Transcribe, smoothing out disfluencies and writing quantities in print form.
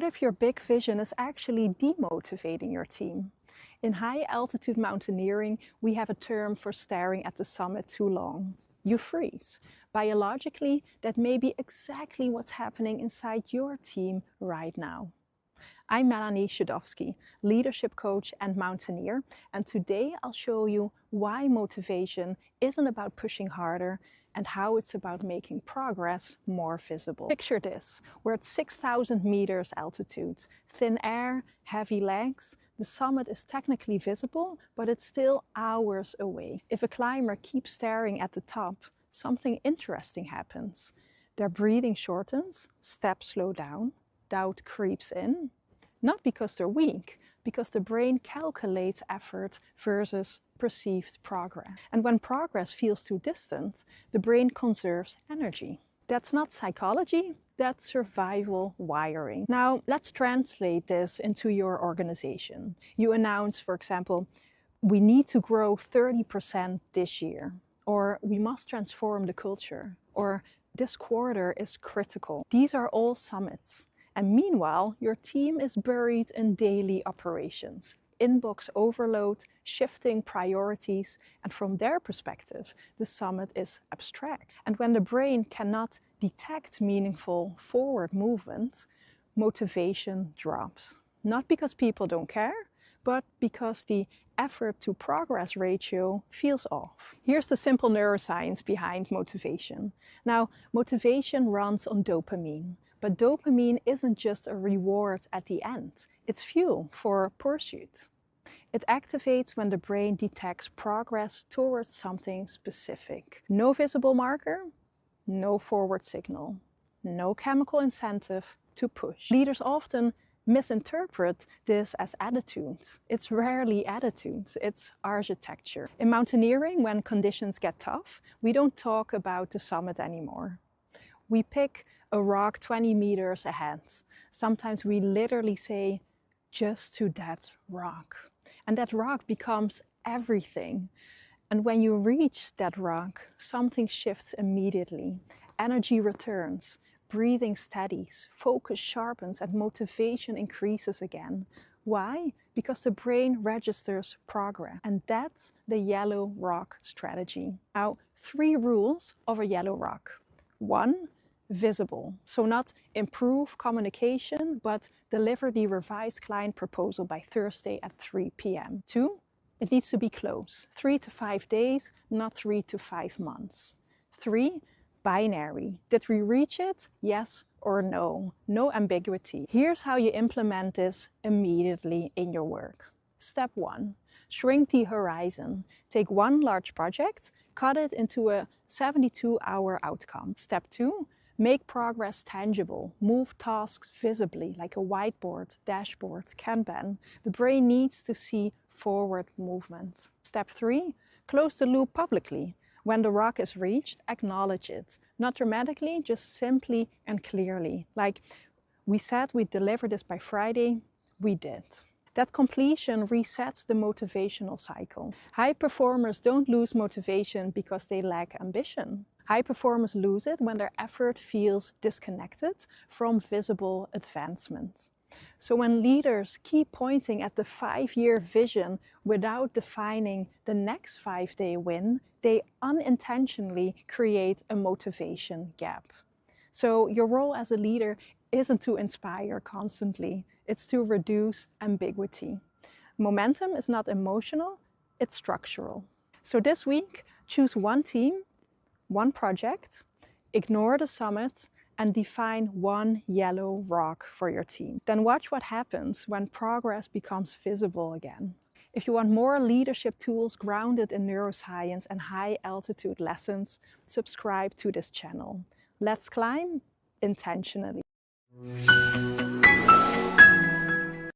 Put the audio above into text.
What if your big vision is actually demotivating your team? In high-altitude mountaineering, we have a term for staring at the summit too long. You freeze. Biologically, that may be exactly what's happening inside your team right now. I'm Melanie Shudofsky, leadership coach and mountaineer, and today I'll show you why motivation isn't about pushing harder and how it's about making progress more visible. Picture this, we're at 6,000 meters altitude, thin air, heavy legs. The summit is technically visible, but it's still hours away. If a climber keeps staring at the top, something interesting happens. Their breathing shortens, steps slow down, doubt creeps in. Not because they're weak, because the brain calculates effort versus perceived progress. And when progress feels too distant, the brain conserves energy. That's not psychology, that's survival wiring. Now, let's translate this into your organization. You announce, for example, we need to grow 30% this year, or we must transform the culture, or this quarter is critical. These are all summits. And meanwhile, your team is buried in daily operations, inbox overload, shifting priorities, and from their perspective, the summit is abstract. And when the brain cannot detect meaningful forward movement, motivation drops. Not because people don't care, but because the effort to progress ratio feels off. Here's the simple neuroscience behind motivation. Now, motivation runs on dopamine. But dopamine isn't just a reward at the end, it's fuel for pursuit. It activates when the brain detects progress towards something specific. No visible marker, no forward signal, no chemical incentive to push. Leaders often misinterpret this as attitudes. It's rarely attitudes, it's architecture. In mountaineering, when conditions get tough, we don't talk about the summit anymore. We pick a rock 20 meters ahead. Sometimes we literally say, just to that rock. And that rock becomes everything. And when you reach that rock, something shifts immediately. Energy returns, breathing steadies, focus sharpens, and motivation increases again. Why? Because the brain registers progress. And that's the yellow rock strategy. Now, 3 rules of a yellow rock. 1, visible. So not improve communication, but deliver the revised client proposal by Thursday at 3 p.m. 2, it needs to be close. 3 to 5 days, not 3 to 5 months. 3, binary. Did we reach it? Yes or no. No ambiguity. Here's how you implement this immediately in your work. Step 1, shrink the horizon. Take one large project, cut it into a 72-hour outcome. Step 2, make progress tangible. Move tasks visibly, like a whiteboard, dashboard, Kanban. The brain needs to see forward movement. Step 3, close the loop publicly. When the rock is reached, acknowledge it. Not dramatically, just simply and clearly. Like, we said we'd deliver this by Friday, we did. That completion resets the motivational cycle. High performers don't lose motivation because they lack ambition. High performers lose it when their effort feels disconnected from visible advancement. So when leaders keep pointing at the 5-year vision without defining the next 5-day win, they unintentionally create a motivation gap. So your role as a leader isn't to inspire constantly, it's to reduce ambiguity. Momentum is not emotional, it's structural. So this week, choose one team, one project, ignore the summit, and define one yellow rock for your team. Then watch what happens when progress becomes visible again. If you want more leadership tools grounded in neuroscience and high-altitude lessons, subscribe to this channel. Let's climb intentionally.